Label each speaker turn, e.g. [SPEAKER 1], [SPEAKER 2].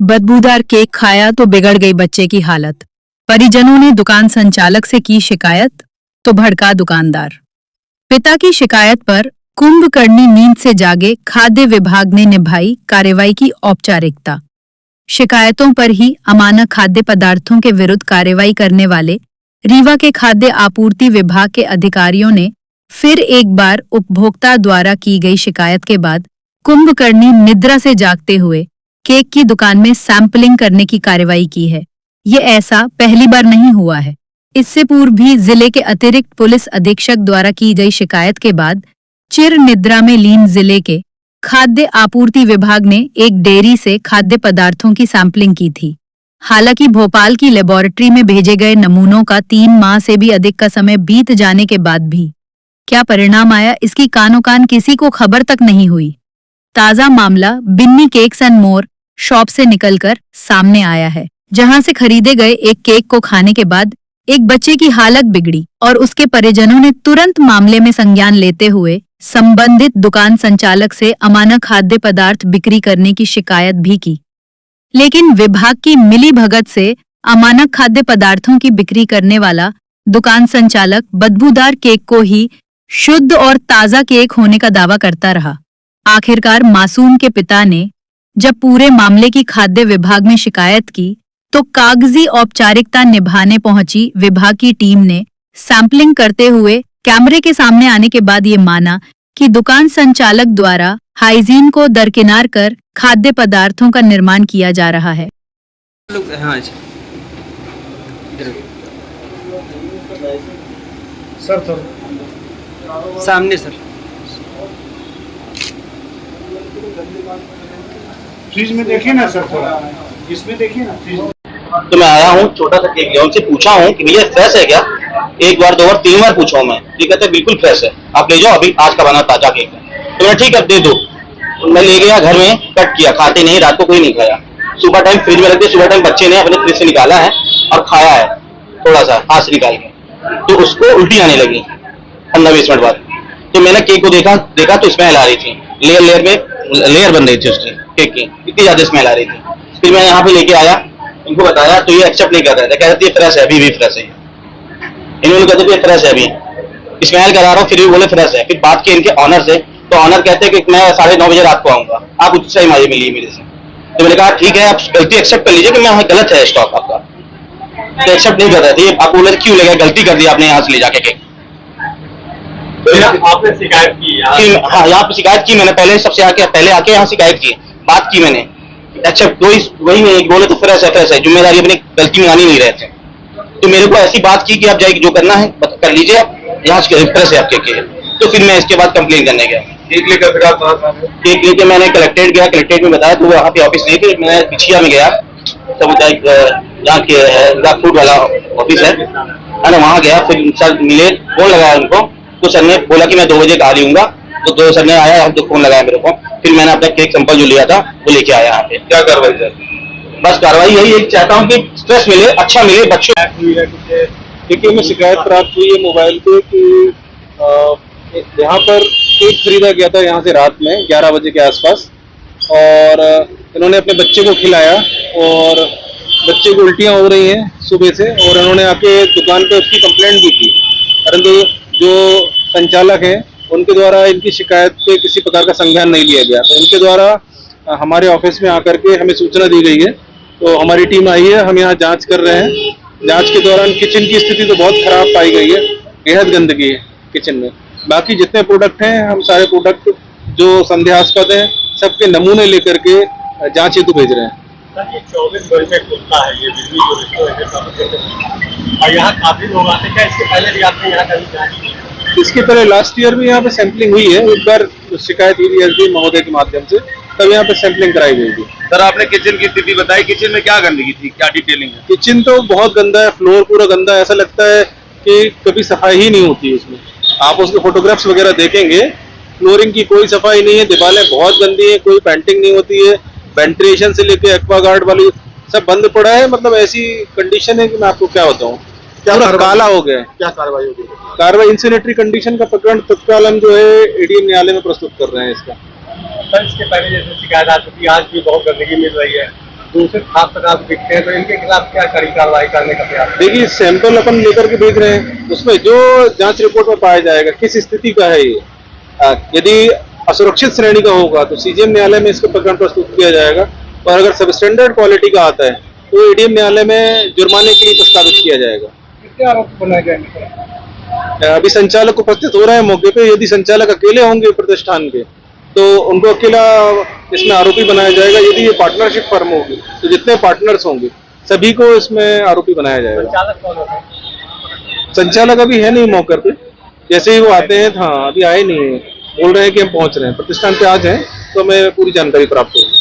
[SPEAKER 1] बदबूदार केक खाया तो बिगड़ गई बच्चे की हालत। परिजनों ने दुकान संचालक से की शिकायत तो भड़का दुकानदार। पिता की शिकायत पर कुंभकर्णी नींद से जागे खाद्य विभाग ने निभाई कार्रवाई की औपचारिकता। शिकायतों पर ही अमानक खाद्य पदार्थों के विरुद्ध कार्रवाई करने वाले रीवा के खाद्य आपूर्ति विभाग के अधिकारियों ने फिर एक बार उपभोक्ता द्वारा की गई शिकायत के बाद कुंभकर्णी निद्रा से जागते हुए केक की दुकान में सैंपलिंग करने की कार्रवाई की है। ये ऐसा पहली बार नहीं हुआ है। इससे पूर्व भी जिले के अतिरिक्त पुलिस अधीक्षक द्वारा की गई शिकायत के बाद चिर निद्रा में लीन जिले के खाद्य आपूर्ति विभाग ने एक डेयरी से खाद्य पदार्थों की सैंपलिंग की थी। हालांकि भोपाल की लेबोरेटरी में भेजे गए नमूनों का 3 माह से भी अधिक का समय बीत जाने के बाद भी क्या परिणाम आया, इसकी कानो कान किसी को खबर तक नहीं हुई। ताजा मामला Binny cakes and more shop से निकलकर सामने आया है, जहां से खरीदे गए एक केक को खाने के बाद एक बच्चे की हालत बिगड़ी और उसके परिजनों ने तुरंत मामले में संज्ञान लेते हुए संबंधित दुकान संचालक से अमानक खाद्य पदार्थ बिक्री करने की शिकायत भी की। लेकिन विभाग की मिलीभगत से अमानक खाद्य पदार्थों की बिक्री करने वाला दुकान संचालक बदबूदार केक को ही शुद्ध और ताजा केक होने का दावा करता रहा। आखिरकार मासूम के पिता ने जब पूरे मामले की खाद्य विभाग में शिकायत की तो कागजी औपचारिकता निभाने पहुंची विभाग की टीम ने सैंपलिंग करते हुए कैमरे के सामने आने के बाद ये माना कि दुकान संचालक द्वारा हाइजीन को दरकिनार कर खाद्य पदार्थों का निर्माण किया जा रहा है।
[SPEAKER 2] सर
[SPEAKER 3] सामने सर
[SPEAKER 2] फ्रिज में देखिए ना सर, थोड़ा इसमें देखिए ना फ्रिज।
[SPEAKER 4] तो मैं आया हूँ, छोटा सा केक लिया, उनसे पूछा हूँ कि भैया फ्रेश है क्या। 1 बार 2 बार 3 बार पूछा हूँ मैं, ये कहते बिल्कुल फ्रेश है, आप ले जाओ, अभी आज का बना ताजा केक है। तो मैं ठीक है दे दो। तो मैं ले गया घर में, कट किया, खाते नहीं, रात को कोई नहीं खाया। सुबह टाइम फ्रिज में रख दिया, सुबह टाइम बच्चे ने अपने फ्रिज से निकाला है और खाया है थोड़ा सा हाथ से निकाल के, तो उसको उल्टी आने लगी 15-20 मिनट बाद। तो मैंने केक को देखा तो स्मेल आ रही थी, लेयर बन रही थी उसकी केक की, इतनी ज्यादा स्मेल आ रही थी। फिर मैं यहाँ पे लेके आया, इनको बताया तो ये एक्सेप्ट नहीं कर रहे थे, कह रहे थे फ्रेश है, अभी भी फ्रेश है। इन्होंने कहते थे फ्रेश है, अभी स्मेल करा रहा हूँ, फिर भी बोले फ्रेश है। फिर बात की इनके ऑनर से, तो ऑनर कहते हैं कि मैं 9:30 बजे रात को आऊंगा, आप उससे ही मारी मिली मेरे से। तो मैंने कहा ठीक है, आप गलती एक्सेप्ट कर लीजिए कि मैं गलत है स्टॉक आपका। तो एक्सेप्ट नहीं कर रहे थे। आप बोले क्यों लेगा, गलती कर दी आपने यहाँ से ले जाके केक।
[SPEAKER 2] आपने शिकायत की?
[SPEAKER 4] हाँ, यहाँ पे शिकायत की मैंने, पहले आके यहाँ शिकायत की, बात की मैंने। एक्सेप्ट वही नहीं बोले तो फ्रेश है, जिम्मेदारी अपनी गलती में आनी नहीं रहे थे। तो मेरे को ऐसी बात की कि आप जाइए जो करना है कर लीजिए, यहाँ से फ्रेश है आपके केक। तो फिर मैं इसके बाद कंप्लेन करने गया।
[SPEAKER 2] केक
[SPEAKER 4] लेकर मैंने कलेक्ट्रेट गया, कलेक्ट्रेट में बताया, तो वहाँ पे ऑफिस नहीं थी, मैं पिछिया में गया, सामुदायिक जहाँ के फूड वाला ऑफिस है ना, वहाँ गया। फिर सर मिले, फोन लगाया उनको, तो सर ने बोला कि मैं 2 बजे आ रही तो सर ने आया, तो फोन लगाया मेरे को। फिर मैंने अपना केक सैंपल जो लिया था वो लेके आया यहाँ पे।
[SPEAKER 2] क्या कार्रवाई सर?
[SPEAKER 4] बस कार्रवाई यही चाहता हूँ कि स्ट्रेस मिले, अच्छा मिले बच्चों।
[SPEAKER 5] देखिए, मैं शिकायत प्राप्त हुई है मोबाइल पे कि यहाँ पर केक खरीदा गया था यहाँ से रात में 11 बजे के आसपास, और इन्होंने अपने बच्चे को खिलाया और बच्चे को उल्टियाँ हो रही हैं सुबह से, और इन्होंने आके दुकान पे उसकी कंप्लेंट भी की, परंतु जो संचालक हैं उनके द्वारा इनकी शिकायत पे किसी प्रकार का संज्ञान नहीं लिया गया। तो इनके द्वारा हमारे ऑफिस में आकर के हमें सूचना दी गई है, तो हमारी टीम आई है, हम यहाँ जांच कर रहे हैं। जांच के दौरान किचन की स्थिति तो बहुत खराब पाई गई है, बेहद गंदगी है किचन में। बाकी जितने प्रोडक्ट हैं, हम सारे प्रोडक्ट जो संदेहास्पद हैं सबके नमूने लेकर के जांच हेतु भेज रहे हैं।
[SPEAKER 2] सर, ये 24 बजे खुलता है ये बिजली जो और यहाँ काफी लोग आते हैं, इसके पहले भी आपने यहाँ कभी जांच की?
[SPEAKER 5] इसके पहले लास्ट ईयर भी यहाँ पे सैंपलिंग हुई है, एक बार शिकायत हुई एसडी महोदय के माध्यम से, तब यहाँ पे सैंपलिंग कराई गई थी।
[SPEAKER 4] सर, आपने किचन की स्थिति बताई, किचन में क्या गंदगी थी, क्या डिटेलिंग है?
[SPEAKER 5] किचन तो बहुत गंदा है, फ्लोर पूरा गंदा है, ऐसा लगता है कि कभी सफाई ही नहीं होती उसमें। आप उसके फोटोग्राफ्स वगैरह देखेंगे, फ्लोरिंग की कोई सफाई नहीं है, दीवारें बहुत गंदी है, कोई पेंटिंग नहीं होती है, वेंटिलेशन से लेके एक्वागार्ड वाली सब बंद पड़ा है। मतलब ऐसी कंडीशन है कि मैं आपको क्या बताऊं, पूरा काला हो गया है।
[SPEAKER 2] क्या कार्रवाई होगी?
[SPEAKER 5] कार्रवाई इंसिनेटरी कंडीशन का प्रकरण तत्काल हम जो है एडीएम न्यायालय में प्रस्तुत कर रहे हैं इसका।
[SPEAKER 2] सर, इसके पहले जैसे शिकायत आ चुकी है, आज भी बहुत गंदगी मिल रही है, दूसरे खास प्रकार दिखते हैं, तो इनके खिलाफ क्या कड़ी कार्रवाई करने का प्रयास है?
[SPEAKER 5] देखिए सैंपल अपन लेकर के भेज रहे हैं, उसमें जो जांच रिपोर्ट में पाया जाएगा किस स्थिति का है ये, यदि असुरक्षित श्रेणी का होगा तो सीजीएम न्यायालय में इसका प्रकरण प्रस्तुत किया जाएगा, और अगर सब स्टैंडर्ड क्वालिटी का आता है तो एडीएम न्यायालय में जुर्माने के लिए प्रस्तावित किया जाएगा।
[SPEAKER 2] कितने आरोप बनाए जाएंगे?
[SPEAKER 5] अभी संचालक उपस्थित हो रहे हैं मौके पे, यदि संचालक अकेले होंगे प्रतिष्ठान के तो उनको अकेला इसमें आरोपी बनाया जाएगा, यदि ये पार्टनरशिप फर्म होगी तो जितने पार्टनर्स होंगे सभी को इसमें आरोपी बनाया जाएगा।
[SPEAKER 2] संचालक कौन होता है?
[SPEAKER 5] संचालक अभी है नहीं मौके पे, जैसे ही वो आते हैं, हाँ अभी आए नहीं है, बोल रहे हैं कि हम पहुंच रहे हैं, प्रतिष्ठान पे आ जाएं तो हमें पूरी जानकारी प्राप्त होगी।